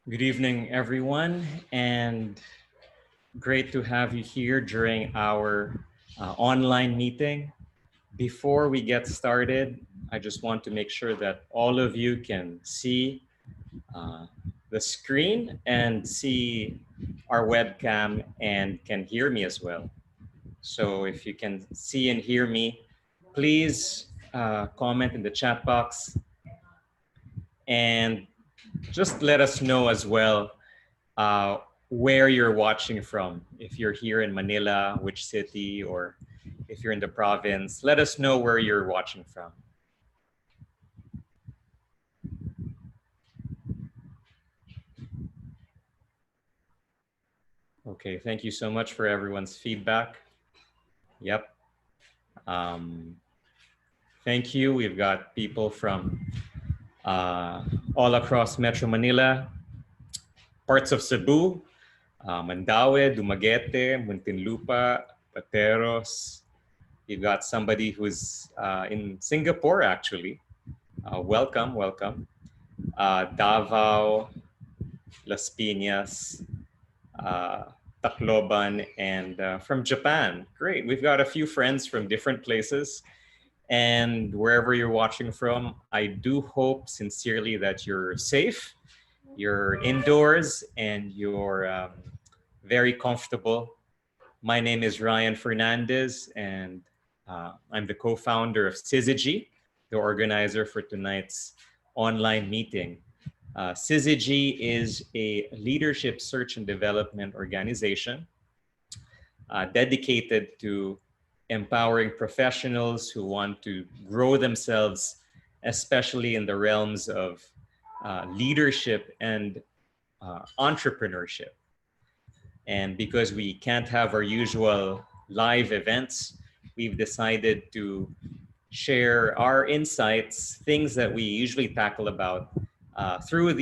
Good evening, everyone, and great to have you here during our online meeting. Before we get started, I just want to make sure that all of you can see uh, the screen and see our webcam and can hear me as well. So if you can see and hear me, please comment in the chat box and just let us know as well uh, where you're watching from. If you're here in Manila, which city, or if you're in the province, let us know where you're watching from. Okay, thank you so much for everyone's feedback. Yep. Um, Thank you. We've got people from uh, all across Metro Manila, parts of Cebu, Mandaue, Dumaguete, Muntinlupa, Pateros. You've got somebody who's in Singapore, actually. Welcome, welcome. Davao, Las Piñas, uh, Tacloban, and from Japan. Great. We've got a few friends from different places. And wherever you're watching from, I do hope sincerely that you're safe, you're indoors, and you're very comfortable. My name is Ryan Fernandez, and I'm the co-founder of Syzygy, the organizer for tonight's online meeting. Syzygy is a leadership search and development organization dedicated to empowering professionals who want to grow themselves, especially in the realms of leadership and entrepreneurship. And because we can't have our usual live events, we've decided to share our insights, things that we usually tackle about through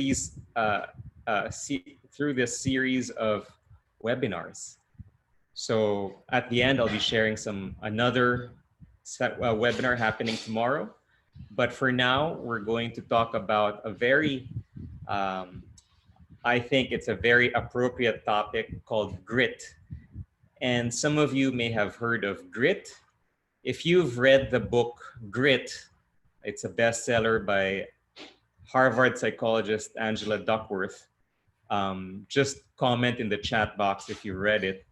through this series of webinars. So at the end, I'll be sharing another webinar happening tomorrow. But for now, we're going to talk about a very I think it's a very appropriate topic called grit. And some of you may have heard of grit. If you've read the book Grit, it's a bestseller by Harvard psychologist Angela Duckworth. Just comment in the chat box if you read it.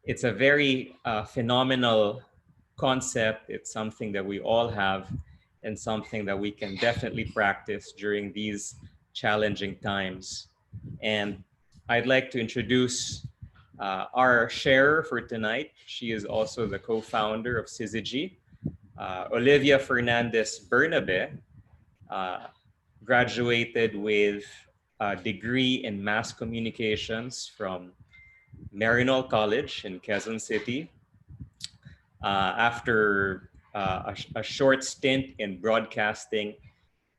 It's a very phenomenal concept. It's something that we all have and something that we can definitely practice during these challenging times. And I'd like to introduce our sharer for tonight. She is also the co-founder of Syzygy, Olivia Fernandez-Bernabe, graduated with a degree in mass communications from Marinol College in Quezon City. After a short stint in broadcasting,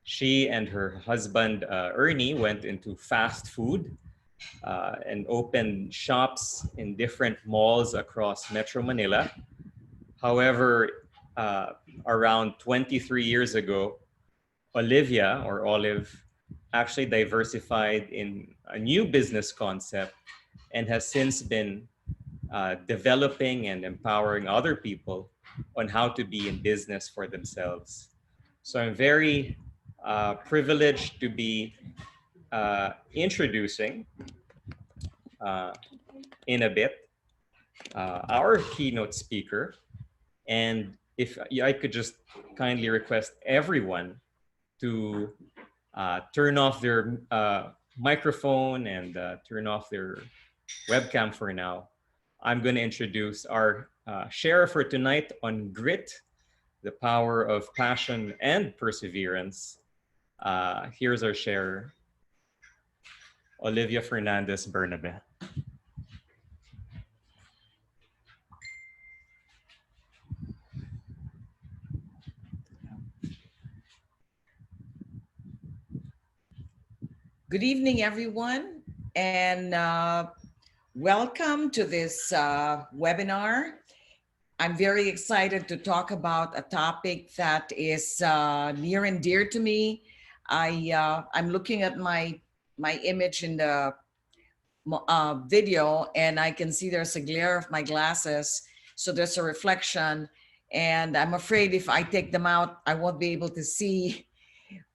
she and her husband, Ernie, went into fast food and opened shops in different malls across Metro Manila. However, around 23 years ago, Olivia, or Olive, actually diversified in a new business concept and has since been developing and empowering other people on how to be in business for themselves. So I'm very privileged to be introducing in a bit our keynote speaker. And if I could just kindly request everyone to turn off their microphone and turn off their webcam for now. I'm going to introduce our share for tonight on grit, the power of passion and perseverance. Here's our share, Olivia Fernandez-Bernabe. Good evening, everyone, and welcome to this webinar. I'm very excited to talk about a topic that is near and dear to me. I'm looking at my image in the video, and I can see there's a glare of my glasses, so there's a reflection, and I'm afraid if I take them out, I won't be able to see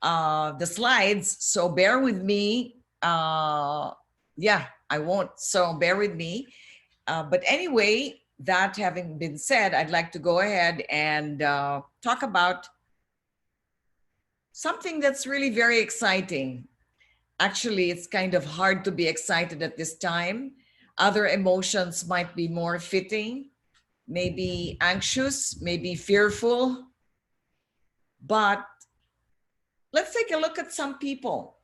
the slides. So bear with me. Yeah, I won't. So bear with me. But anyway, that having been said, I'd like to go ahead and talk about something that's really very exciting. Actually, it's kind of hard to be excited at this time. Other emotions might be more fitting, maybe anxious, maybe fearful. But let's take a look at some people.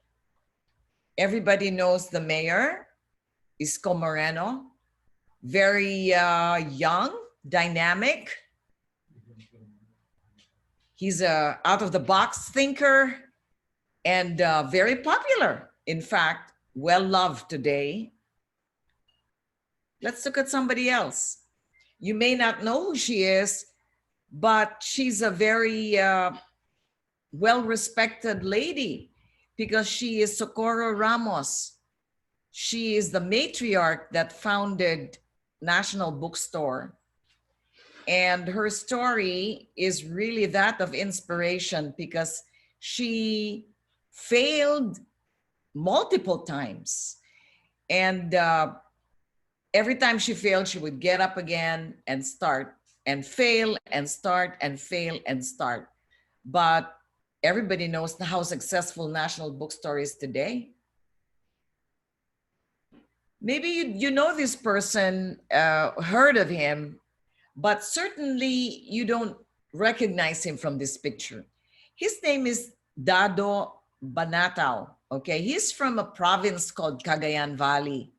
Everybody knows the mayor, Isko Moreno, very young, dynamic. He's a out-of-the-box thinker and very popular. In fact, well-loved today. Let's look at somebody else. You may not know who she is, but she's a very well-respected lady because she is Socorro Ramos. She is the matriarch that founded National Bookstore. And her story is really that of inspiration because she failed multiple times. And every time she failed, she would get up again and start and fail and start and fail and start. But everybody knows how successful National Bookstore is today. Maybe you know this person, heard of him, but certainly you don't recognize him from this picture. His name is Dado Banatao, okay? He's from a province called Cagayan Valley.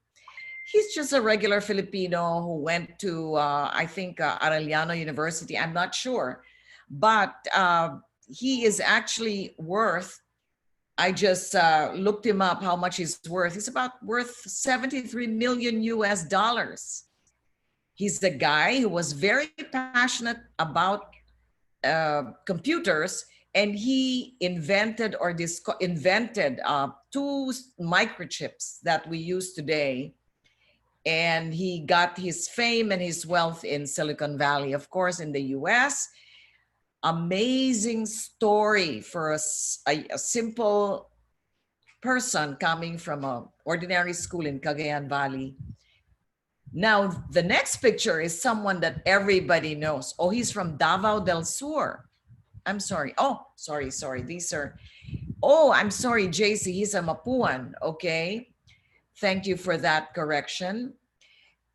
He's just a regular Filipino who went to, I think, Arellano University, I'm not sure. But he is actually worth, I just looked him up, how much he's worth. He's about worth 73 million US dollars. He's the guy who was very passionate about computers, and he invented two microchips that we use today. And he got his fame and his wealth in Silicon Valley, of course, in the US. Amazing story for a simple person coming from an ordinary school in Cagayan Valley. Now, the next picture is someone that everybody knows. Oh, he's from Davao del Sur. I'm sorry. Oh, sorry. These are, oh, I'm sorry, JC. He's a Mapuan. Okay. Thank you for that correction.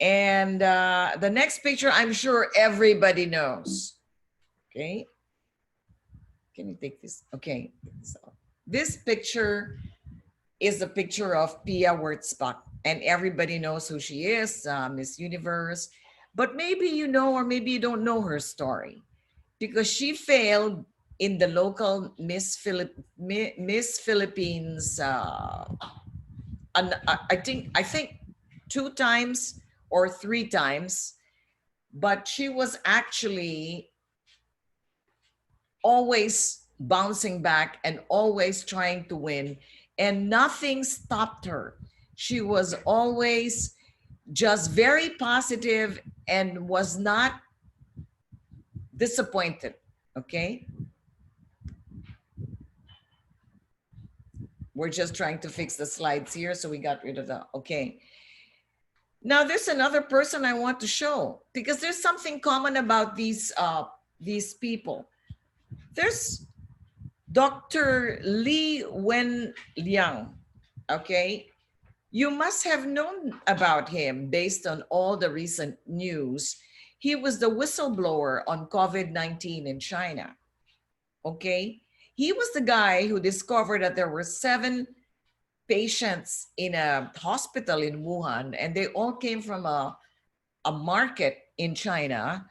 And the next picture, I'm sure everybody knows. Okay. Can you take this? Okay. So this picture is a picture of Pia Wurtzbach. And everybody knows who she is, Miss Universe. But maybe you know, or maybe you don't know her story, because she failed in the local Miss Philippines. I think 2 times or 3 times, but she was actually always bouncing back and always trying to win, and nothing stopped her. She was always just very positive and was not disappointed, okay? We're just trying to fix the slides here, so we got rid of the, okay. Now there's another person I want to show, because there's something common about these people. There's Dr. Li Wenliang, okay? You must have known about him based on all the recent news. He was the whistleblower on COVID-19 in China, okay? He was the guy who discovered that there were 7 patients in a hospital in Wuhan, and they all came from a market in China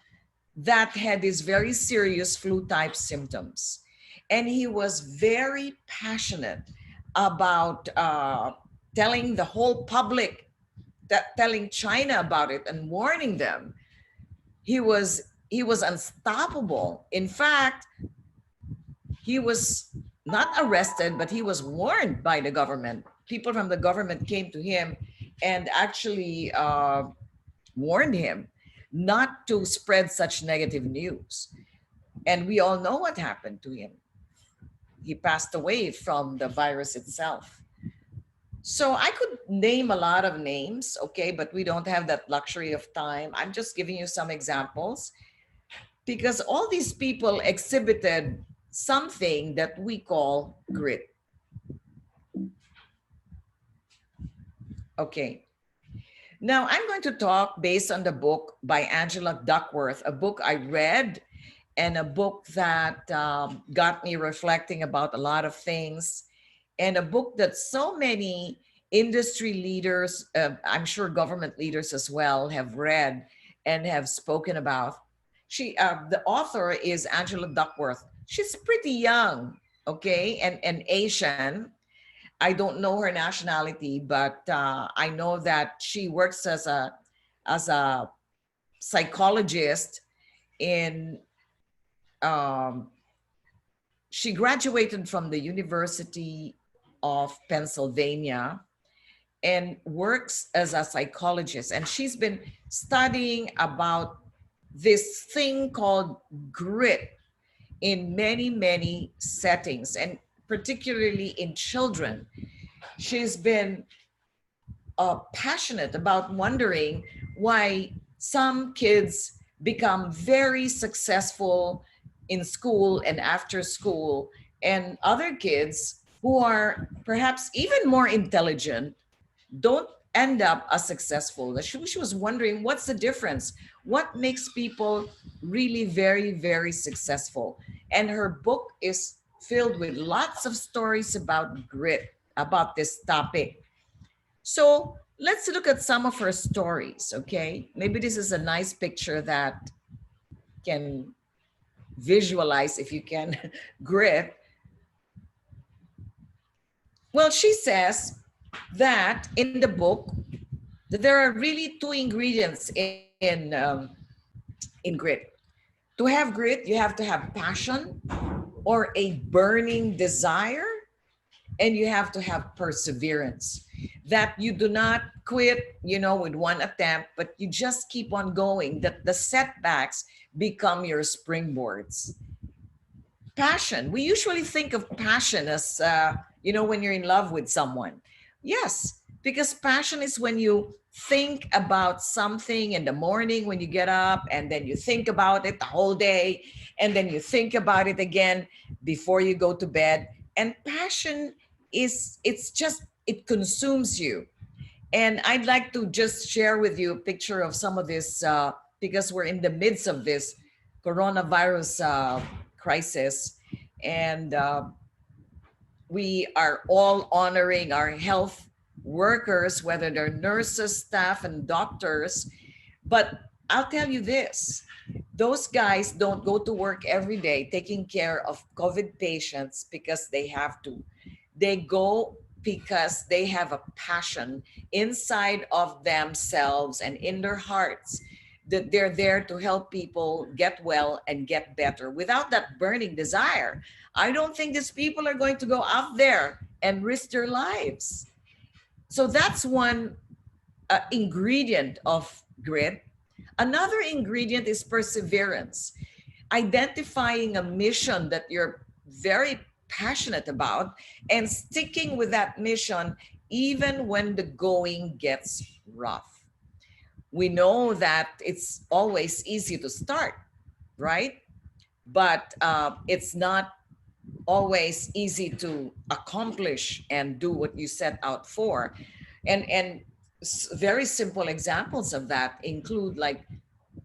that had these very serious flu-type symptoms. And he was very passionate about telling the whole public, telling China about it and warning them. He was unstoppable. In fact, he was not arrested, but he was warned by the government. People from the government came to him and actually warned him not to spread such negative news. And we all know what happened to him. He passed away from the virus itself. So I could name a lot of names, okay, but we don't have that luxury of time. I'm just giving you some examples because all these people exhibited something that we call grit. Okay. Now I'm going to talk based on the book by Angela Duckworth, a book I read and a book that got me reflecting about a lot of things, and a book that so many industry leaders, I'm sure government leaders as well, have read and have spoken about. The author is Angela Duckworth. She's pretty young, okay, and Asian. I don't know her nationality, but I know that she works as a psychologist in. Um, she graduated from the University of Pennsylvania and works as a psychologist. And she's been studying about this thing called grit in many, many settings, and particularly in children. She's been passionate about wondering why some kids become very successful in school and after school, and other kids who are perhaps even more intelligent don't end up as successful. She was wondering what's the difference? What makes people really very, very successful? And her book is filled with lots of stories about grit, about this topic. So let's look at some of her stories, okay? Maybe this is a nice picture that can visualize, if you can, grit. Well, she says that in the book, that there are really two ingredients in grit. To have grit, you have to have passion or a burning desire, and you have to have perseverance, that you do not quit, with one attempt, but you just keep on going, that the setbacks become your springboards. Passion, we usually think of passion as when you're in love with someone. Yes, because passion is when you think about something in the morning when you get up, and then you think about it the whole day, and then you think about it again before you go to bed. And passion it consumes you. And I'd like to just share with you a picture of some of this, because we're in the midst of this coronavirus crisis, and we are all honoring our health workers, whether they're nurses, staff, and doctors. But I'll tell you this, those guys don't go to work every day taking care of COVID patients because they have to. They go because they have a passion inside of themselves and in their hearts, that they're there to help people get well and get better. Without that burning desire, I don't think these people are going to go out there and risk their lives. So that's one ingredient of grit. Another ingredient is perseverance, identifying a mission that you're very passionate about and sticking with that mission even when the going gets rough. We know that it's always easy to start, right? But it's not always easy to accomplish and do what you set out for. And very simple examples of that include like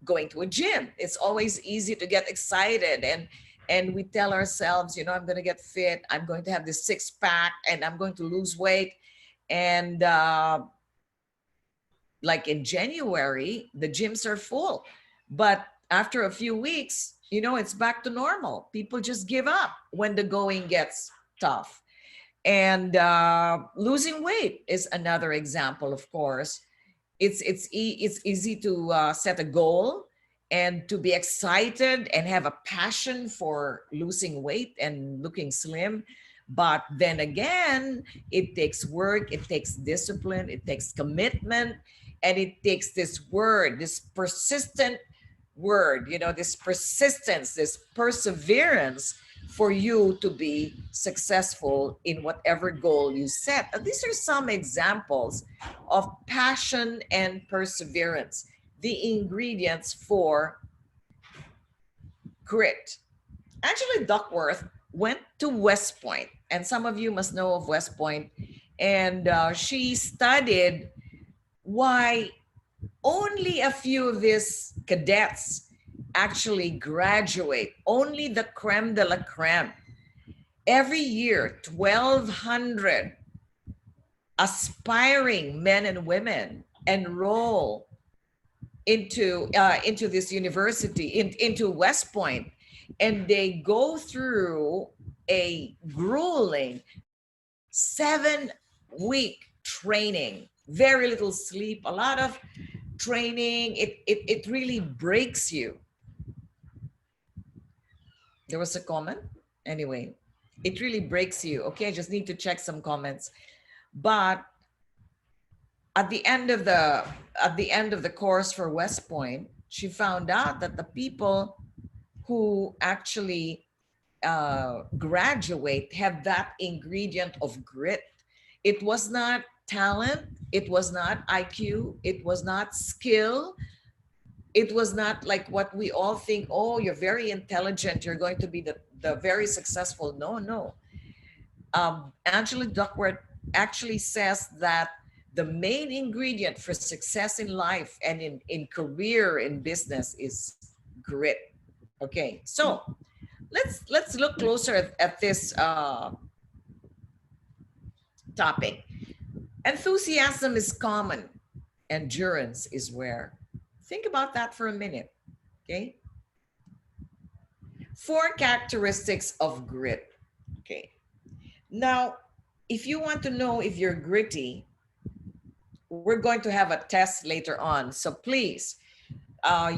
going to a gym. It's always easy to get excited, and we tell ourselves, I'm going to get fit, I'm going to have this six pack, and I'm going to lose weight. And like in January, the gyms are full, but after a few weeks, it's back to normal. People just give up when the going gets tough. And losing weight is another example, of course. It's easy to set a goal and to be excited and have a passion for losing weight and looking slim. But then again, it takes work, it takes discipline, it takes commitment, and it takes this word, this persistent word, you know, this persistence, this perseverance for you to be successful in whatever goal you set. These are some examples of passion and perseverance, the ingredients for grit. Angela Duckworth went to West Point, and some of you must know of West Point, and she studied why only a few of these cadets actually graduate, only the creme de la creme. Every year, 1,200 aspiring men and women enroll into this university, into West Point, and they go through a grueling 7-week training, very little sleep, a lot of training. It really breaks you. There was a comment. Anyway, it really breaks you. Okay, I just need to check some comments. But at the end of the course for West Point, she found out that the people who actually graduate have that ingredient of grit. It was not talent, it was not IQ, it was not skill, it was not like what we all think, oh, you're very intelligent, you're going to be the very successful. No. Angela Duckworth actually says that the main ingredient for success in life and in career, in business, is grit. Okay, so let's look closer at this topic. Enthusiasm is common, endurance is rare. Think about that for a minute, okay? 4 characteristics of grit, okay? Now, if you want to know if you're gritty, we're going to have a test later on. So please,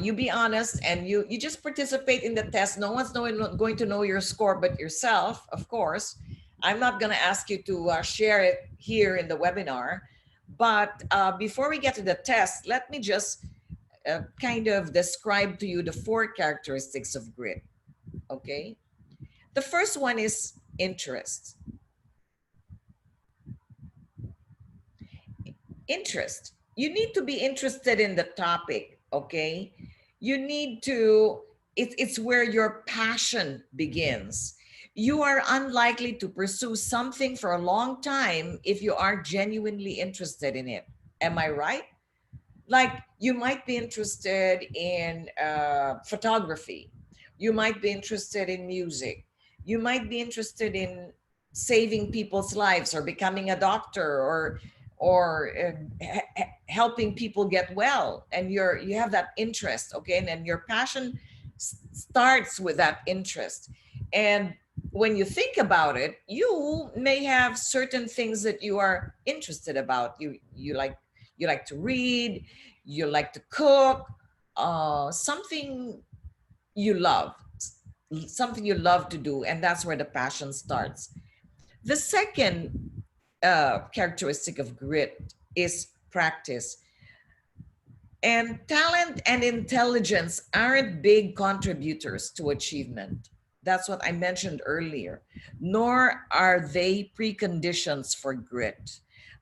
you be honest and you just participate in the test. No one's going to know your score but yourself, of course. I'm not going to ask you to share it here in the webinar. But before we get to the test, let me just kind of describe to you the 4 characteristics of grit, okay? The first one is interest. Interest. You need to be interested in the topic, okay? You need to, it's where your passion begins. You are unlikely to pursue something for a long time if you are genuinely interested in it. Am I right? Like, you might be interested in photography. You might be interested in music. You might be interested in saving people's lives or becoming a doctor or helping people get well, and you have that interest, okay? And then your passion starts with that interest. And when you think about it, you may have certain things that you are interested about. You like to read, you like to cook, something you love to do, and that's where the passion starts. The second characteristic of grit is practice. And talent and intelligence aren't big contributors to achievement. That's what I mentioned earlier. Nor are they preconditions for grit.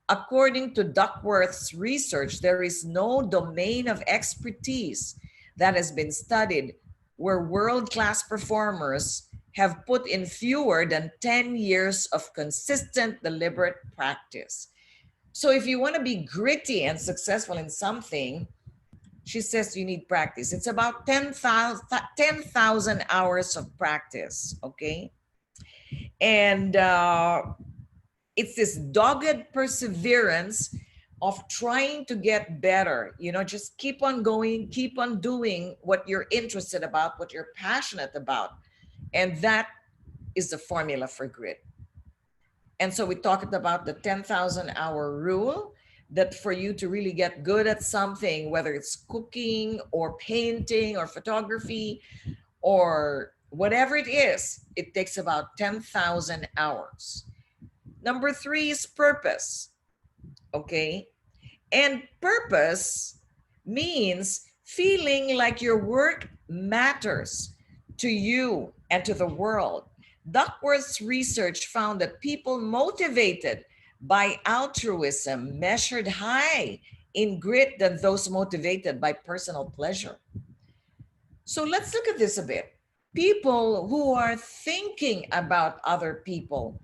According to Duckworth's research, there is no domain of expertise that has been studied where world-class performers have put in fewer than 10 years of consistent, deliberate practice. So if you want to be gritty and successful in something, she says you need practice. It's about 10,000 hours of practice, okay? And it's this dogged perseverance of trying to get better. You know, just keep on going, keep on doing what you're interested about, what you're passionate about. And that is the formula for grit. And so we talked about the 10,000 hour rule, that for you to really get good at something, whether it's cooking or painting or photography or Whatever it is, it takes about 10,000 hours. Number 3 is purpose. Okay. And purpose means feeling like your work matters to you and to the world. Duckworth's research found that people motivated by altruism measured high in grit than those motivated by personal pleasure. So let's look at this a bit. People who are thinking about other people,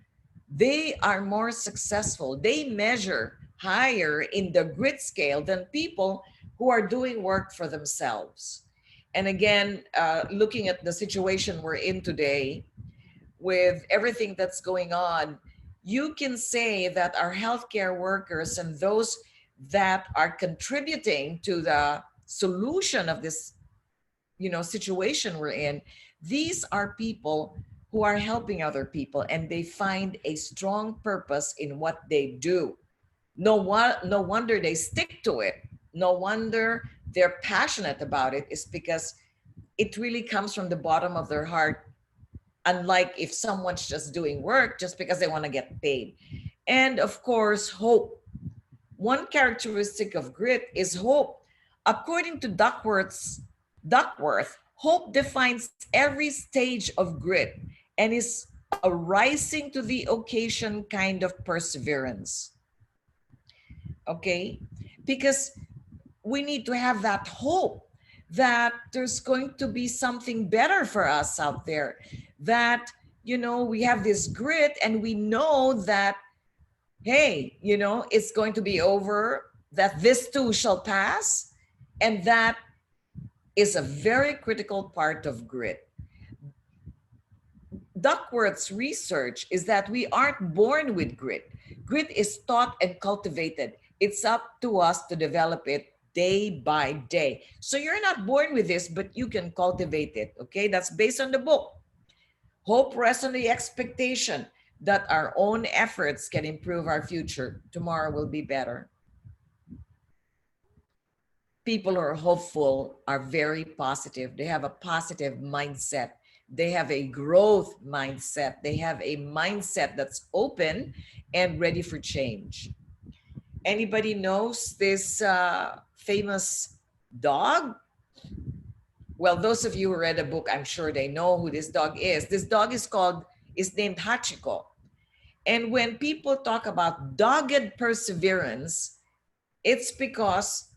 they are more successful. They measure higher in the grit scale than people who are doing work for themselves. And again, looking at the situation we're in today with everything that's going on, you can say that our healthcare workers and those that are contributing to the solution of this situation we're in, these are people who are helping other people and they find a strong purpose in what they do. No wonder they stick to it. No wonder they're passionate about it. Is because it really comes from the bottom of their heart, unlike if someone's just doing work just because they want to get paid. And of course, hope. One characteristic of grit is hope. According to Duckworth, hope defines every stage of grit and is a rising to the occasion kind of perseverance. Okay? Because we need to have that hope that there's going to be something better for us out there. That, we have this grit and we know that, hey, it's going to be over, that this too shall pass. And that is a very critical part of grit. Duckworth's research is that we aren't born with grit. Grit is taught and cultivated. It's up to us to develop it day by day. So you're not born with this, but you can cultivate it. Okay, that's based on the book. Hope rests on the expectation that our own efforts can improve our future. Tomorrow will be better. People who are hopeful are very positive. They have a positive mindset. They have a growth mindset. They have a mindset that's open and ready for change. Anybody knows this famous dog? Well, those of you who read the book, I'm sure they know who this dog is. This dog is named Hachiko. And when people talk about dogged perseverance, it's because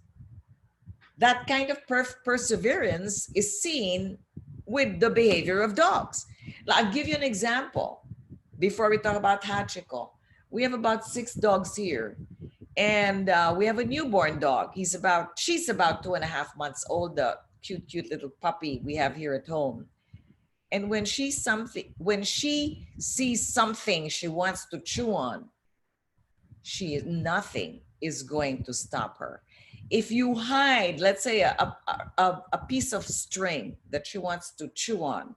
that kind of perseverance is seen with the behavior of dogs. I'll give you an example before we talk about Hachiko. We have about 6 dogs here. And we have a newborn dog. She's about 2.5 months old, the cute little puppy we have here at home. And when she sees something she wants to chew on, nothing is going to stop her. If you hide, let's say a piece of string that she wants to chew on,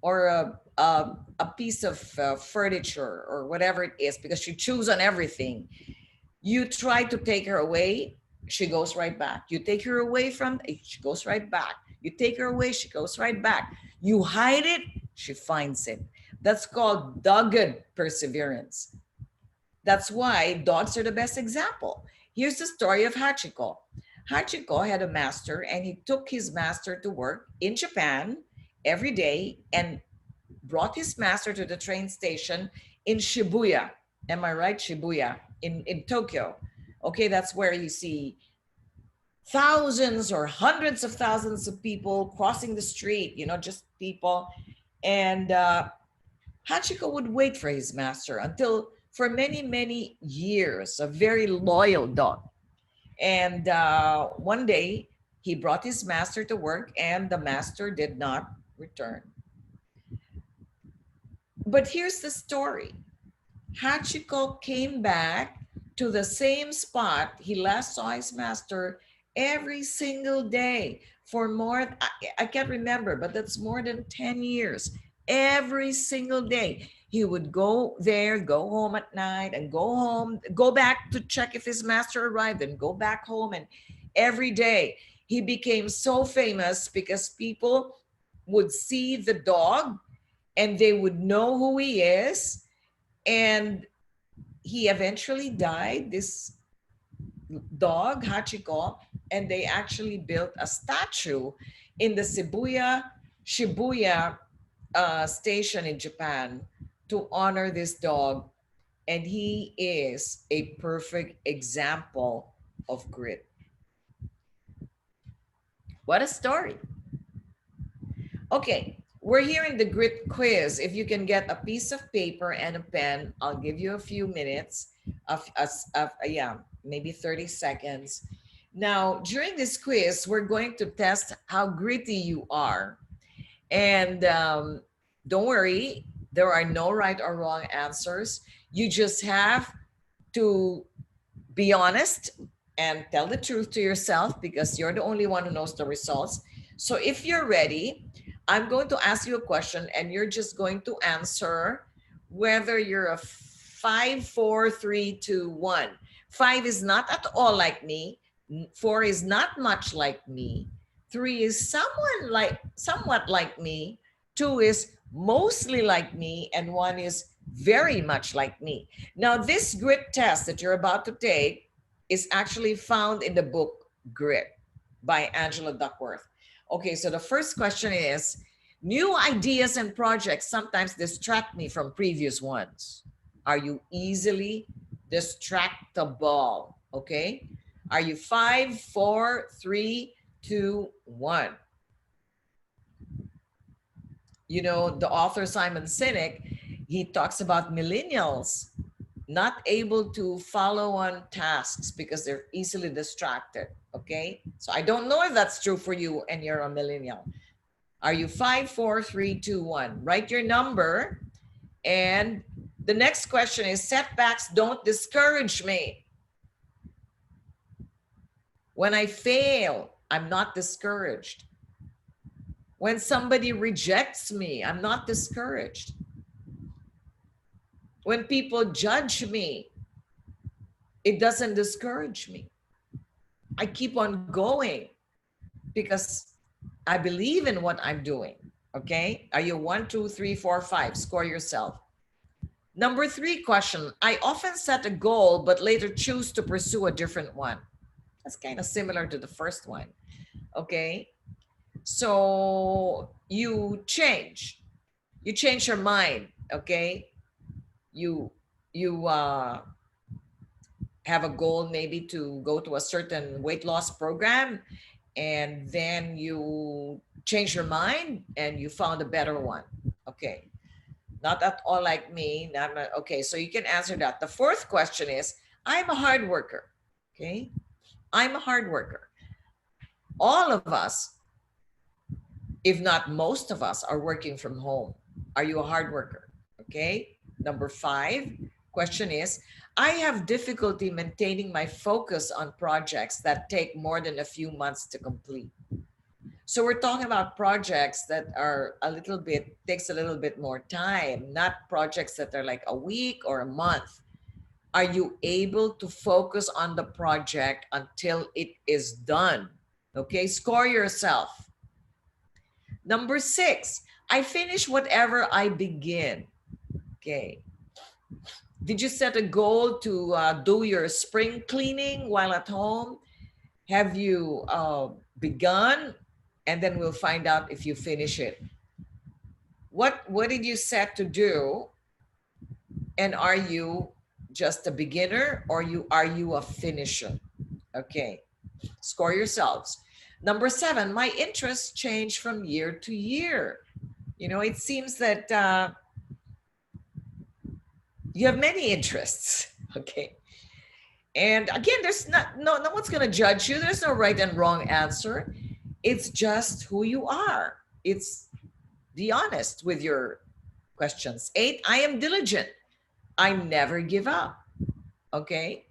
or a piece of furniture or whatever it is, because she chews on everything, you try to take her away, she goes right back. You take her away she goes right back. You take her away, she goes right back. You hide it, she finds it. That's called dogged perseverance. That's why dogs are the best example. Here's the story of Hachiko. Hachiko had a master and he took his master to work in Japan every day and brought his master to the train station in Shibuya. Am I right? Shibuya in Tokyo. Okay, that's where you see thousands or hundreds of thousands of people crossing the street, just people. And Hachiko would wait for his master until for many, many years, a very loyal dog. And one day he brought his master to work and the master did not return. But here's the story. Hachiko came back to the same spot he last saw his master every single day for I can't remember, but that's more than 10 years. Every single day. He would go there, go home at night and go back to check if his master arrived and go back home. And every day he became so famous because people would see the dog and they would know who he is. And he eventually died, this dog, Hachiko, and they actually built a statue in the Shibuya station in Japan to honor this dog. And he is a perfect example of grit. What a story. Okay, we're here in the grit quiz. If you can get a piece of paper and a pen, I'll give you a few minutes yeah, maybe 30 seconds. Now, during this quiz, we're going to test how gritty you are. And don't worry, there are no right or wrong answers. You just have to be honest and tell the truth to yourself, because you're the only one who knows the results. So if you're ready, I'm going to ask you a question and you're just going to answer whether you're a 5, 4, 3, 2, 1. 5 is not at all like me. 4 is not much like me. 3 is somewhat like me. 2 is mostly like me. And 1 is very much like me. Now, this grit test that you're about to take is actually found in the book Grit by Angela Duckworth. Okay, so the first question is, new ideas and projects sometimes distract me from previous ones. Are you easily distractible? Okay, are you 5, 4, 3, 2, 1? You know, the author Simon Sinek, he talks about millennials not able to follow on tasks because they're easily distracted. Okay, so I don't know if that's true for you and you're a millennial. Are you 5, 4, 3, 2, 1? Write your number. And the next question is, setbacks don't discourage me. When I fail, I'm not discouraged. When somebody rejects me, I'm not discouraged. When people judge me, it doesn't discourage me. I keep on going because I believe in what I'm doing. Okay, are you 1, 2, 3, 4, 5? Score yourself. Number 3 question, I often set a goal but later choose to pursue a different one. That's kind of similar to the first one. Okay, so you change your mind. Okay, you have a goal maybe to go to a certain weight loss program, and then you change your mind and you found a better one. Okay, not at all like me. Okay, so you can answer that. The fourth question is, I'm a hard worker. Okay, I'm a hard worker. All of us, if not most of us, are working from home. Are you a hard worker? Okay, number 5 question is, I have difficulty maintaining my focus on projects that take more than a few months to complete. So we're talking about projects that are takes a little bit more time, not projects that are like a week or a month. Are you able to focus on the project until it is done? Okay, score yourself. Number 6, I finish whatever I begin. Okay. Did you set a goal to do your spring cleaning while at home? Have you begun? And then we'll find out if you finish it. What did you set to do? And are you just a beginner or are you a finisher? Okay, score yourselves. Number 7, my interests change from year to year. You know, it seems that you have many interests. Okay. And again, there's no one's going to judge you. There's no right and wrong answer. It's just who you are. It's be honest with your questions. 8, I am diligent. I never give up. Okay.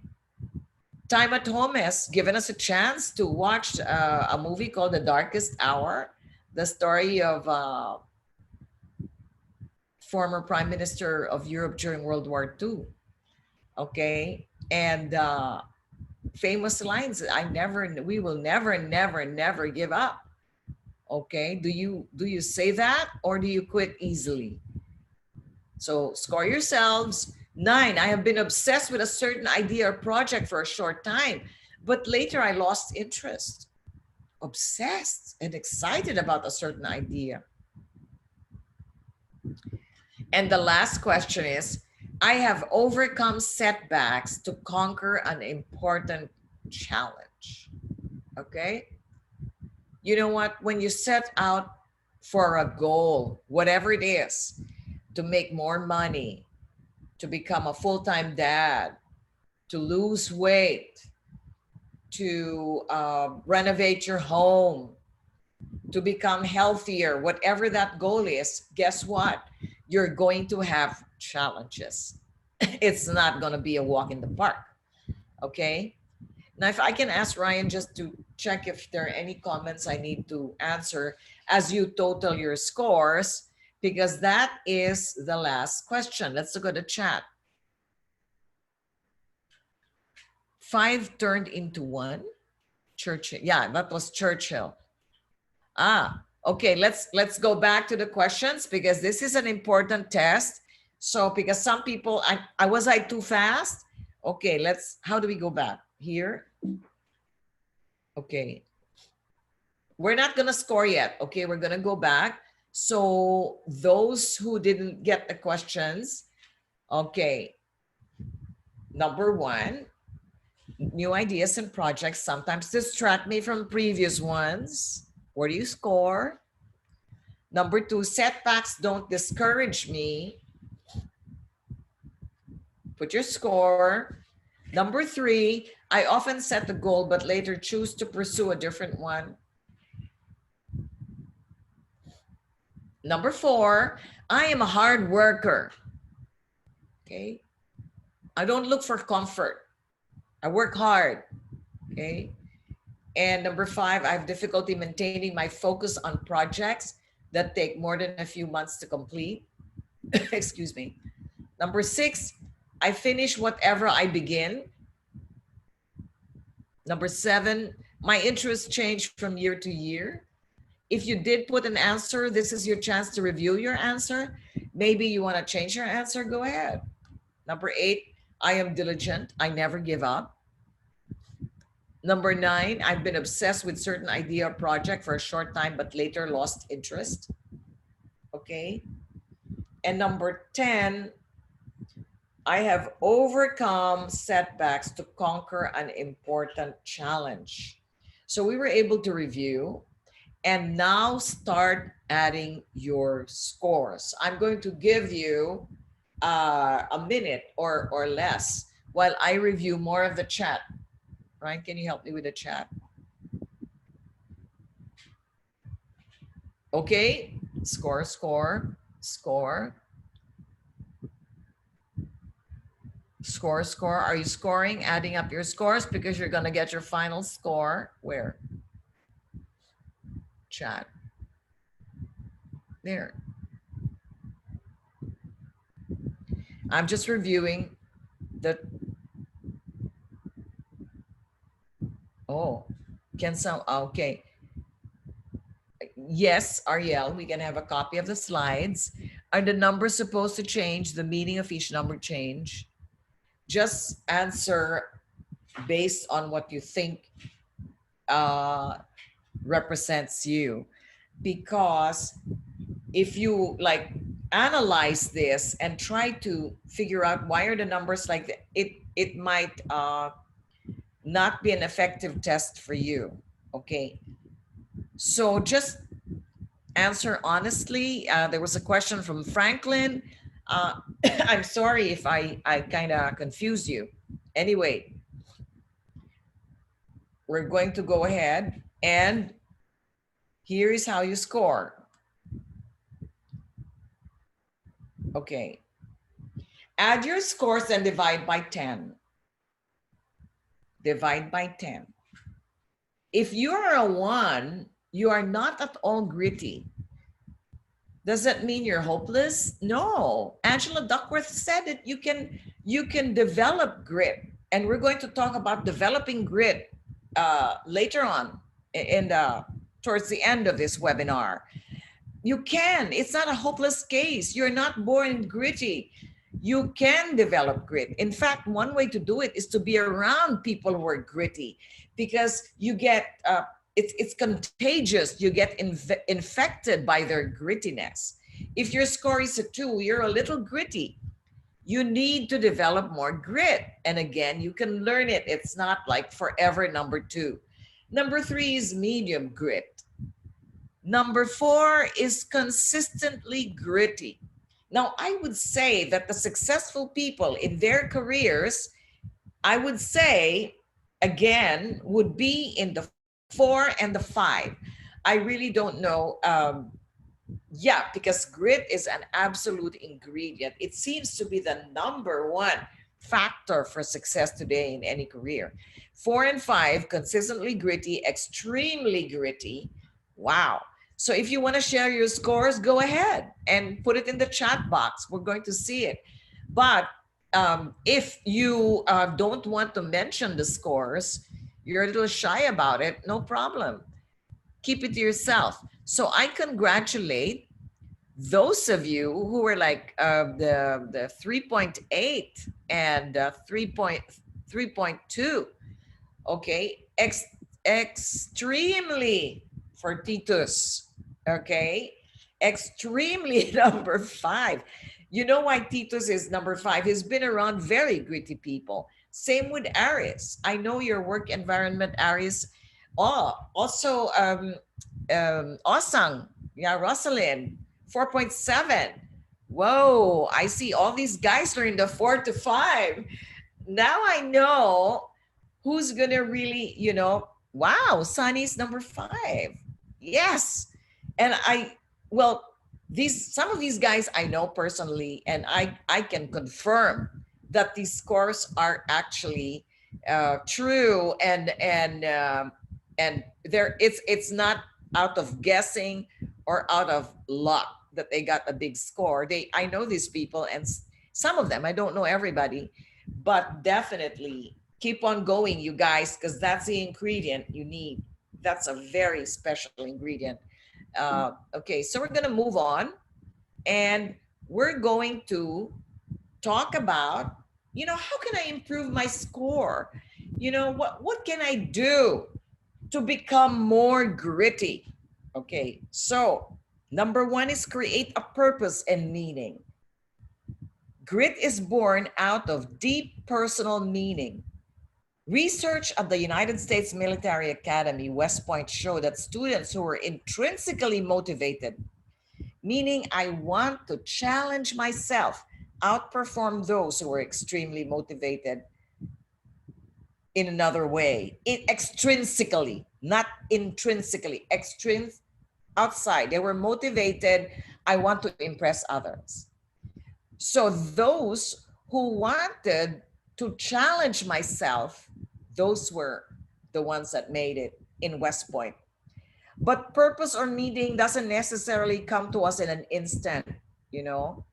Time at Home has given us a chance to watch a movie called The Darkest Hour, the story of former Prime Minister of Europe during World War II. Okay. And famous lines, we will never give up. Okay, do you say that, or do you quit easily? So score yourselves. 9, I have been obsessed with a certain idea or project for a short time, but later I lost interest. Obsessed and excited about a certain idea. And the last question is, I have overcome setbacks to conquer an important challenge. Okay. You know what? When you set out for a goal, whatever it is, to make more money, to become a full-time dad, to lose weight, to renovate your home, to become healthier, whatever that goal is, guess what? You're going to have challenges. It's not going to be a walk in the park. Okay. Now, if I can ask Ryan just to check if there are any comments I need to answer as you total your scores, because that is the last question. Let's look at the chat. 5 turned into 1. Churchill. Yeah, that was Churchill. Okay, let's go back to the questions, because this is an important test. So because some people, was I too fast? Okay, how do we go back? Here. Okay. We're not gonna score yet. Okay, we're gonna go back. So those who didn't get the questions, okay. Number 1, new ideas and projects sometimes distract me from previous ones. Where do you score? Number 2, setbacks don't discourage me. Put your score. Number 3, I often set the goal but later choose to pursue a different one. Number 4, I am a hard worker. Okay. I don't look for comfort. I work hard. Okay. And number 5, I have difficulty maintaining my focus on projects that take more than a few months to complete. Excuse me. Number 6, I finish whatever I begin. Number 7, my interests change from year to year. If you did put an answer, this is your chance to review your answer. Maybe you want to change your answer, go ahead. Number 8, I am diligent. I never give up. Number 9, I've been obsessed with certain idea or project for a short time, but later lost interest. Okay. And number 10, I have overcome setbacks to conquer an important challenge. So we were able to review and now start adding your scores. I'm going to give you a minute or less while I review more of the chat. Ryan, can you help me with the chat? Okay, score, score, score. Score, score. Are you scoring, adding up your scores? Because you're going to get your final score. Where? Chat. There. I'm just reviewing the. Oh, can some. Okay. Yes, Ariel, we can have a copy of the slides. Are the numbers supposed to change? The meaning of each number change? Just answer based on what you think represents you. Because if you like analyze this and try to figure out why are the numbers like that, it might not be an effective test for you. Okay. So just answer honestly. There was a question from Franklin. I'm sorry if I kind of confused you. Anyway, we're going to go ahead and here is how you score. Okay. Add your scores and divide by 10. Divide by 10. If you're a 1, you are not at all gritty. Does that mean you're hopeless? No. Angela Duckworth said it. You can develop grit. And we're going to talk about developing grit later on in the towards the end of this webinar. You can. It's not a hopeless case. You're not born gritty. You can develop grit. In fact, one way to do it is to be around people who are gritty, because you get, it's contagious. You get infected by their grittiness. If your score is a 2, you're a little gritty. You need to develop more grit. And again, you can learn it. It's not like forever number 2. Number 3 is medium grit. Number 4 is consistently gritty. Now, I would say that the successful people in their careers, I would say, again, would be in the 4 and the 5. I really don't know. Yeah, because grit is an absolute ingredient. It seems to be the number 1 factor for success today in any career. 4 and 5, consistently gritty, extremely gritty. Wow. So if you want to share your scores, go ahead and put it in the chat box. We're going to see it. But if you don't want to mention the scores, you're a little shy about it, no problem. Keep it to yourself. So I congratulate those of you who were like the 3.8 and 3.2. Okay, extremely for Titus. Okay, extremely number 5. You know why Titus is number 5? He's been around very gritty people. Same with Aries. I know your work environment, Aries. Oh, also Osang, yeah, Rosalind, 4.7. Whoa, I see all these guys are in the 4 to 5. Now I know who's gonna really, you know, wow, Sunny's number 5. Yes. And well, some of these guys I know personally, and I can confirm that these scores are actually true, and it's not out of guessing or out of luck that they got a big score. I know these people, and some of them, I don't know everybody, but definitely keep on going, you guys, because that's the ingredient you need. That's a very special ingredient. Okay, so we're gonna move on, and we're going to talk about, you know, how can I improve my score? You know, what can I do to become more gritty? Okay, so number 1 is create a purpose and meaning. Grit is born out of deep personal meaning. Research at the United States Military Academy, West Point, showed that students who were intrinsically motivated, meaning I want to challenge myself, outperform those who were extremely motivated in another way, extrinsically, not intrinsically, outside. They were motivated, I want to impress others. So those who wanted to challenge myself, those were the ones that made it in West Point. But purpose or meaning doesn't necessarily come to us in an instant, you know.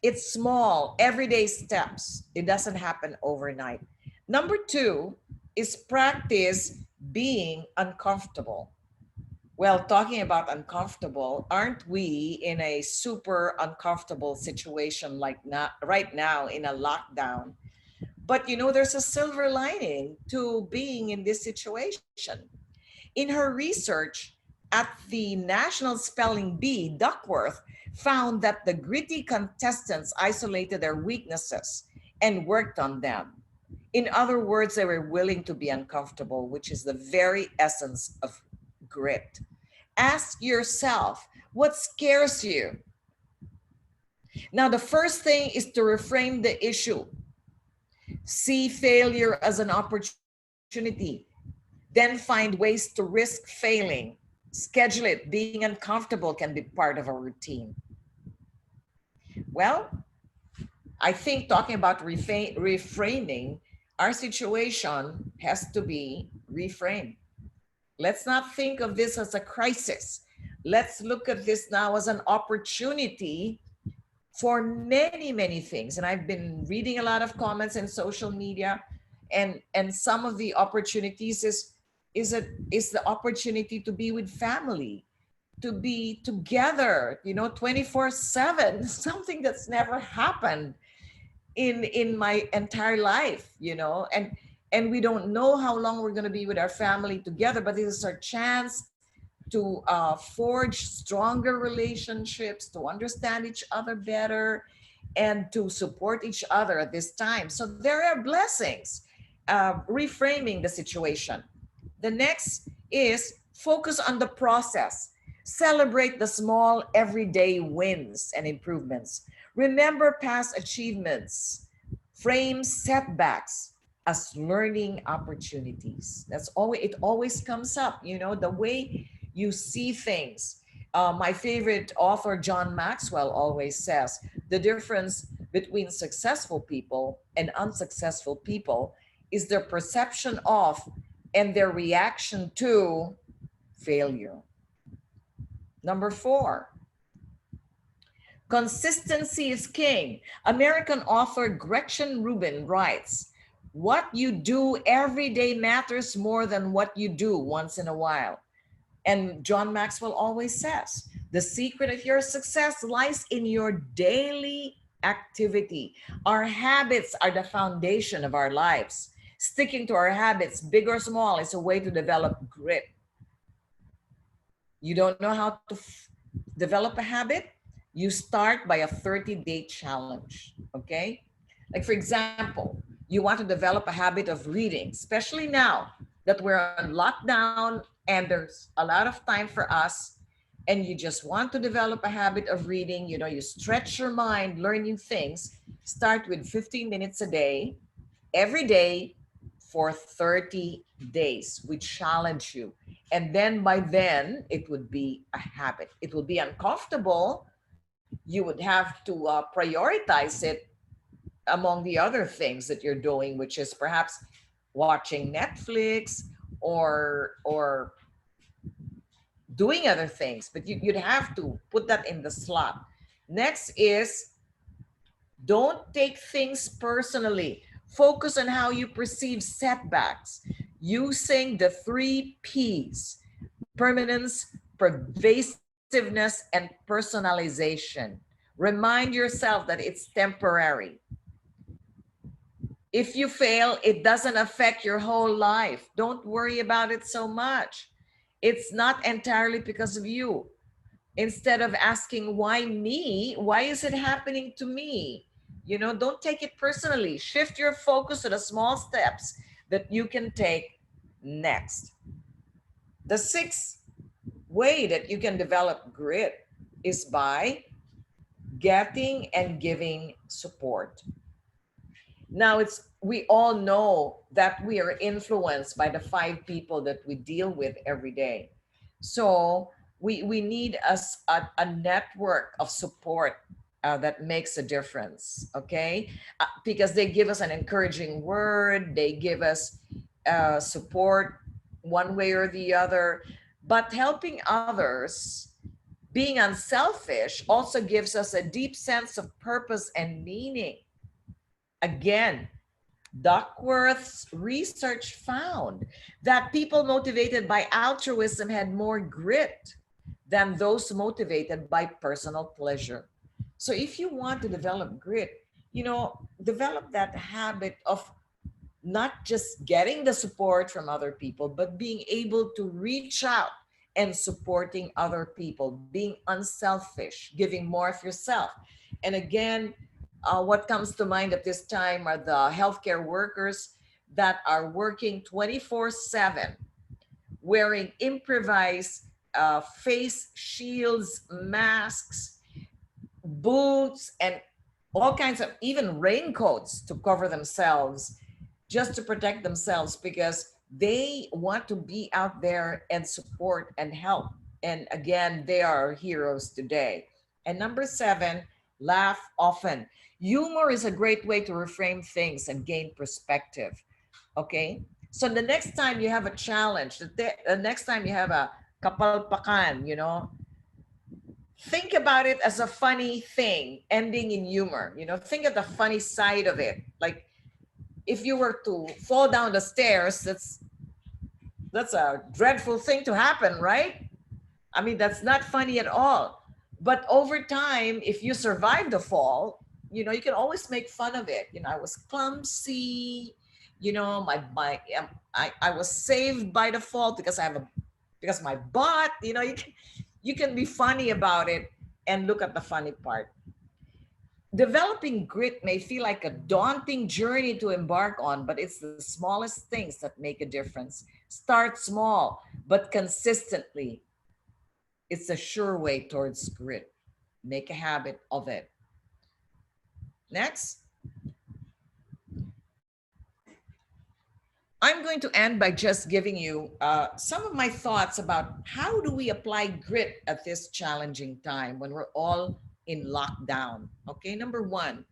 It's small, everyday steps. It doesn't happen overnight. Number 2 is practice being uncomfortable. Well, talking about uncomfortable, aren't we in a super uncomfortable situation like right now in a lockdown? But you know, there's a silver lining to being in this situation. In her research at the National Spelling Bee, Duckworth found that the gritty contestants isolated their weaknesses and worked on them. In other words, they were willing to be uncomfortable, which is the very essence of grit. Ask yourself, what scares you? Now, the first thing is to reframe the issue. See failure as an opportunity. Then find ways to risk failing. Schedule it. Being uncomfortable can be part of a routine. Well, I think talking about reframing, our situation has to be reframed. Let's not think of this as a crisis. Let's look at this now as an opportunity for many, many things. And I've been reading a lot of comments in social media, and some of the opportunities is is the opportunity to be with family, to be together, 24/7, something that's never happened in my entire life, and we don't know how long we're going to be with our family together, but this is our chance to forge stronger relationships, to understand each other better, and to support each other at this time. So there are blessings. Reframing the situation. The next is focus on the process. Celebrate the small everyday wins and improvements. Remember past achievements. Frame setbacks as learning opportunities. That's always, it always comes up, the way you see things. My favorite author, John Maxwell, always says the difference between successful people and unsuccessful people is their perception of and their reaction to failure. Number 4, consistency is king. American author Gretchen Rubin writes, what you do every day matters more than what you do once in a while. And John Maxwell always says, the secret of your success lies in your daily activity. Our habits are the foundation of our lives. Sticking to our habits, big or small, is a way to develop grit. You don't know how to develop a habit? You start by a 30-day challenge, okay? Like for example, you want to develop a habit of reading, especially now that we're on lockdown and there's a lot of time for us, and you just want to develop a habit of reading, you stretch your mind, learn new things. Start with 15 minutes a day, every day for 30 days. We challenge you. And then by then, it would be a habit. It will be uncomfortable. You would have to prioritize it among the other things that you're doing, which is perhaps watching Netflix or doing other things, but you'd have to put that in the slot. Next is don't take things personally. Focus on how you perceive setbacks using the 3 P's: permanence, pervasiveness, and personalization. Remind yourself that it's temporary. If you fail, it doesn't affect your whole life. Don't worry about it so much. It's not entirely because of you. Instead of asking, why me? Why is it happening to me? Don't take it personally. Shift your focus to the small steps that you can take next. The 6th way that you can develop grit is by getting and giving support. Now, we all know that we are influenced by the 5 people that we deal with every day. So we need a network of support that makes a difference, okay? Because they give us an encouraging word, they give us support one way or the other. But helping others, being unselfish, also gives us a deep sense of purpose and meaning. Again, Duckworth's research found that people motivated by altruism had more grit than those motivated by personal pleasure. So if you want to develop grit, develop that habit of not just getting the support from other people, but being able to reach out and supporting other people, being unselfish, giving more of yourself. And again, what comes to mind at this time are the healthcare workers that are working 24/7, wearing improvised face shields, masks, boots, and all kinds of even raincoats to cover themselves, just to protect themselves, because they want to be out there and support and help. And again, they are heroes today. And number 7, laugh often. Humor is a great way to reframe things and gain perspective. Okay? So the next time you have a challenge, the next time you have a kapalpakan, think about it as a funny thing ending in humor. Think of the funny side of it. Like if you were to fall down the stairs, that's That's a dreadful thing to happen, right? I mean, that's not funny at all. But over time, if you survive the fall, you can always make fun of it. I was clumsy. I was saved by the fall because my butt. You can be funny about it and look at the funny part. Developing grit may feel like a daunting journey to embark on, but it's the smallest things that make a difference. Start small, but consistently. It's a sure way towards grit. Make a habit of it. Next, I'm going to end by just giving you some of my thoughts about how do we apply grit at this challenging time when we're all in lockdown. Okay, number one,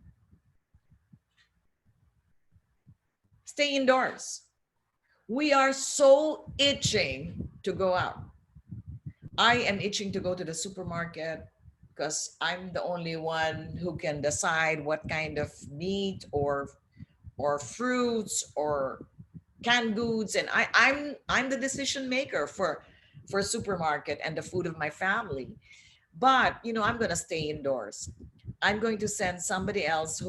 stay indoors. We are so itching to go out. I am itching to go to the supermarket because I'm the only one who can decide what kind of meat or fruits or canned goods, and I'm the decision maker for supermarket and the food of my family. But I'm going to stay indoors. I'm going to send somebody else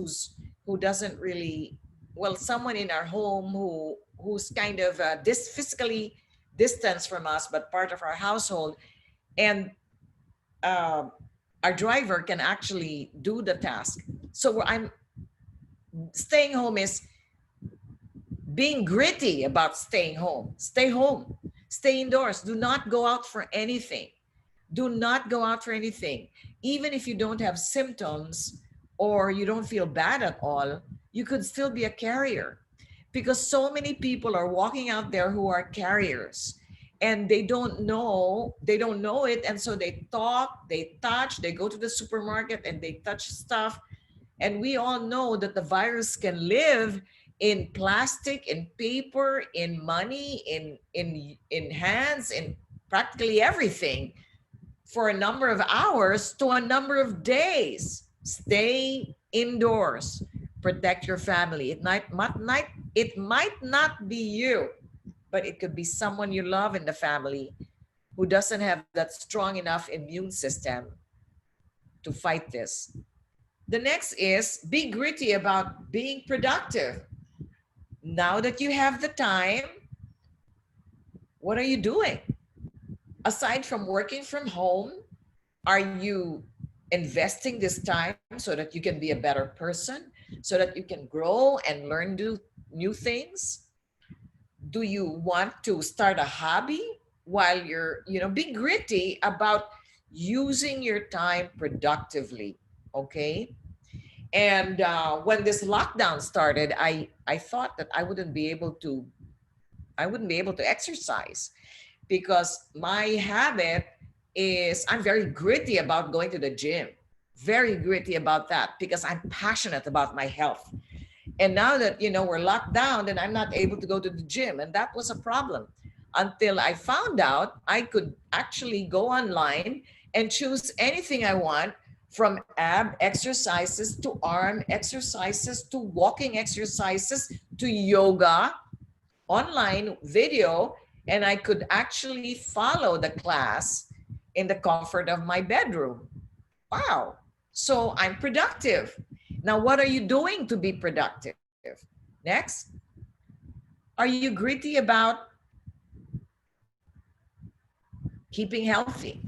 who doesn't really, well, someone in our home who's kind of this physically distanced from us but part of our household, and uh, our driver can actually do the task. So I'm staying home is being gritty about staying home. Stay home. Stay indoors. Do not go out for anything. Do not go out for anything. Even if you don't have symptoms or you don't feel bad at all, you could still be a carrier, because so many people are walking out there who are carriers and they don't know it, and so they talk, they touch, they go to the supermarket and they touch stuff. And we all know that the virus can live in plastic, in paper, in money, in hands, in practically everything for a number of hours to a number of days. Stay indoors. Protect your family. It might not be you, but it could be someone you love in the family who doesn't have that strong enough immune system to fight this. The next is be gritty about being productive. Now that you have the time, what are you doing? Aside from working from home, are you investing this time so that you can be a better person, so that you can grow and learn new things? Do you want to start a hobby while be gritty about using your time productively, okay? And when this lockdown started, I thought that I wouldn't be able to exercise, because my habit is I'm very gritty about going to the gym, very gritty about that, because I'm passionate about my health. And now that we're locked down, then I'm not able to go to the gym, and that was a problem until I found out I could actually go online and choose anything I want, from ab exercises to arm exercises to walking exercises to yoga, online video, and I could actually follow the class in the comfort of my bedroom. Wow. So I'm productive. Now, what are you doing to be productive? Next, are you gritty about keeping healthy?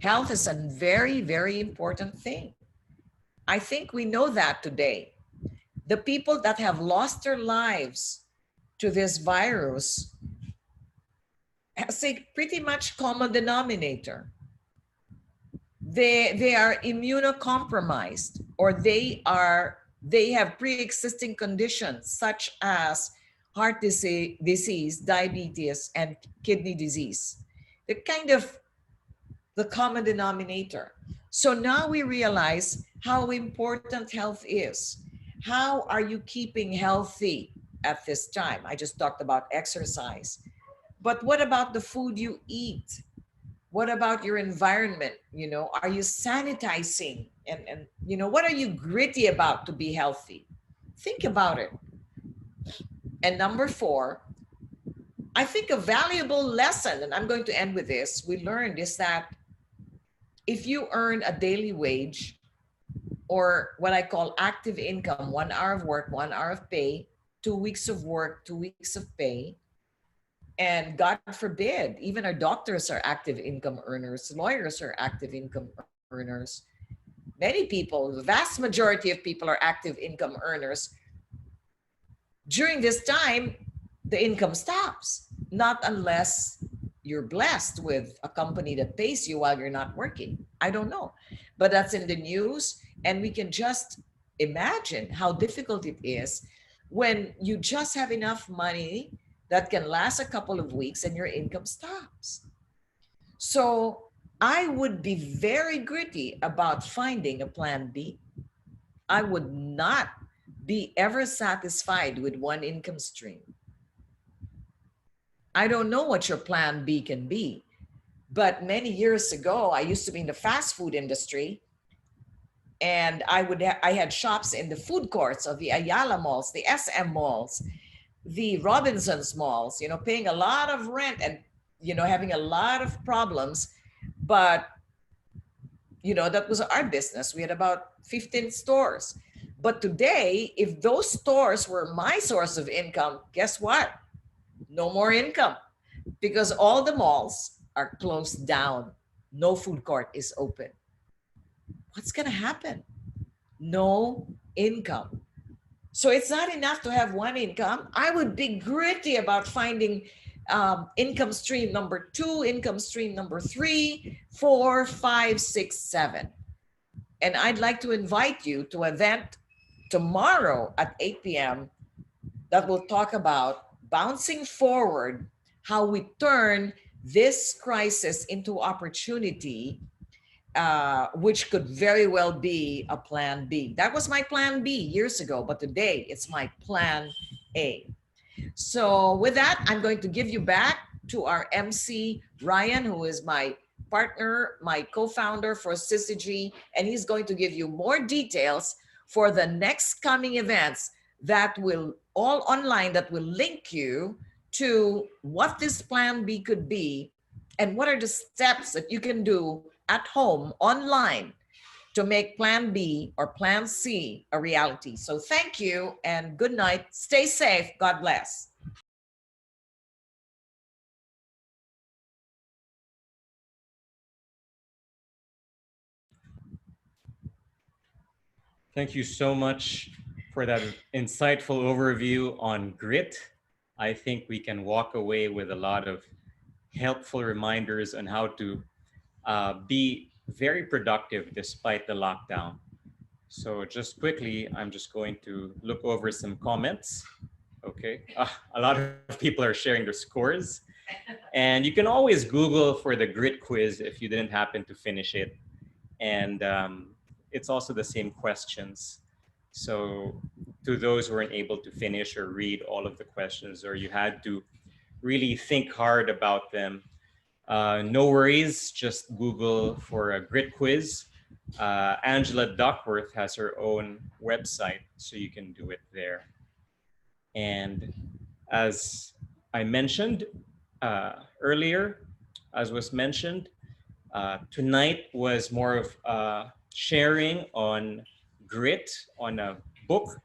Health is a very, very important thing. I think we know that today. The people that have lost their lives to this virus has a pretty much common denominator. They are immunocompromised, or they have pre-existing conditions such as heart disease, diabetes, and kidney disease. The common denominator. So now we realize how important health is. How are you keeping healthy at this time? I just talked about exercise. But what about the food you eat? What about your environment? Are you sanitizing? And what are you gritty about to be healthy? Think about it. And number 4, I think a valuable lesson, and I'm going to end with this, we learned is that if you earn a daily wage or what I call active income, 1 hour of work, 1 hour of pay, 2 weeks of work, 2 weeks of pay, and God forbid, even our doctors are active income earners, lawyers are active income earners. Many people, the vast majority of people are active income earners. During this time, the income stops, not unless you're blessed with a company that pays you while you're not working. I don't know. But that's in the news. And we can just imagine how difficult it is when you just have enough money that can last a couple of weeks and your income stops. So I would be very gritty about finding a plan B. I would not be ever satisfied with one income stream. I don't know what your plan B can be, but many years ago, I used to be in the fast food industry, and I had shops in the food courts of the Ayala malls, the SM malls, the Robinsons malls, paying a lot of rent and having a lot of problems. But that was our business. We had about 15 stores. But today, if those stores were my source of income, guess what? No more income, because all the malls are closed down. No food court is open. What's going to happen? No income. So it's not enough to have one income. I would be gritty about finding income stream number 2, income stream number 3, 4, 5, 6, 7. And I'd like to invite you to an event tomorrow at 8 p.m. that will talk about bouncing forward, how we turn this crisis into opportunity, which could very well be a plan B. That was my plan B years ago, but today it's my plan A. So with that, I'm going to give you back to our MC, Ryan, who is my partner, my co-founder for Syzygy, and he's going to give you more details for the next coming events that will all online, that will link you to what this plan B could be and what are the steps that you can do at home online to make plan B or plan C a reality. So thank you and good night. Stay safe. God bless. Thank you so much for that insightful overview on grit. I think we can walk away with a lot of helpful reminders on how to be very productive despite the lockdown. So just quickly, I'm just going to look over some comments. Okay, a lot of people are sharing their scores. And you can always Google for the grit quiz if you didn't happen to finish it. And it's also the same questions. So to those who weren't able to finish or read all of the questions, or you had to really think hard about them, no worries, just Google for a grit quiz. Angela Duckworth has her own website, so you can do it there. And as I mentioned earlier, as was mentioned, tonight was more of sharing on grit on a book.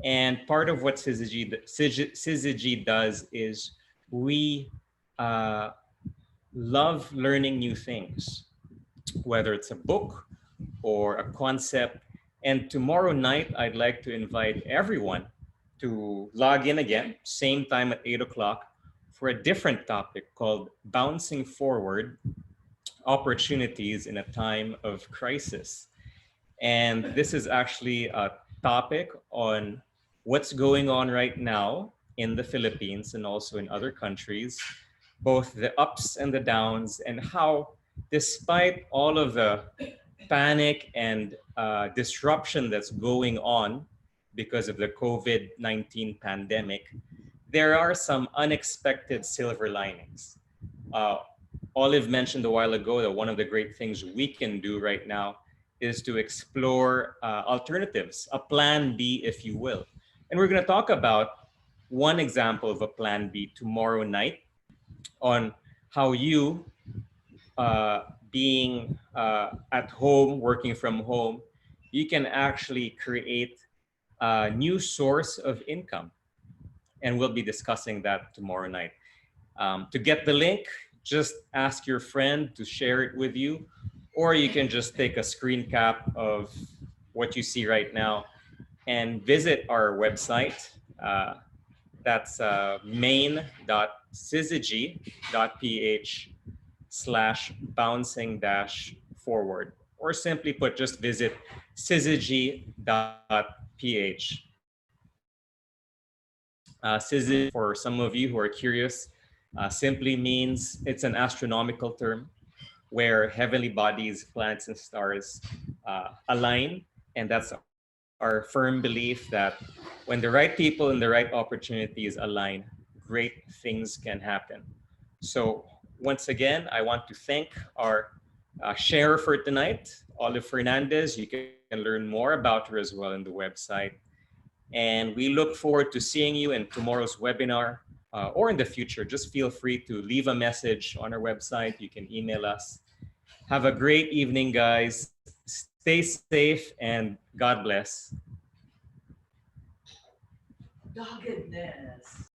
And part of what Syzygy does is we love learning new things, whether it's a book or a concept. And tomorrow night, I'd like to invite everyone to log in again, same time at 8 o'clock, for a different topic called Bouncing Forward, Opportunities in a Time of Crisis. And this is actually a topic on what's going on right now in the Philippines and also in other countries, both the ups and the downs, and how, despite all of the panic and disruption that's going on because of the COVID-19 pandemic, there are some unexpected silver linings. Uh, Olive mentioned a while ago that one of the great things we can do right now is to explore alternatives, a plan B, if you will. And we're going to talk about one example of a plan B tomorrow night on how you, being at home, working from home, you can actually create a new source of income. And we'll be discussing that tomorrow night. To get the link, just ask your friend to share it with you, or you can just take a screen cap of what you see right now and visit our website. That's main.syzygy.ph/bouncing dash forward, or simply put, just visit syzygy.ph. Syzygy, for some of you who are curious, simply means it's an astronomical term where heavenly bodies, planets, and stars align. And that's our firm belief that when the right people and the right opportunities align, great things can happen. So, once again, I want to thank our sharer for tonight, Olivia Fernandez. You can learn more about her as well in the website. And we look forward to seeing you in tomorrow's webinar or in the future. Just feel free to leave a message on our website. You can email us. Have a great evening, guys. Stay safe and God bless. Doggedness.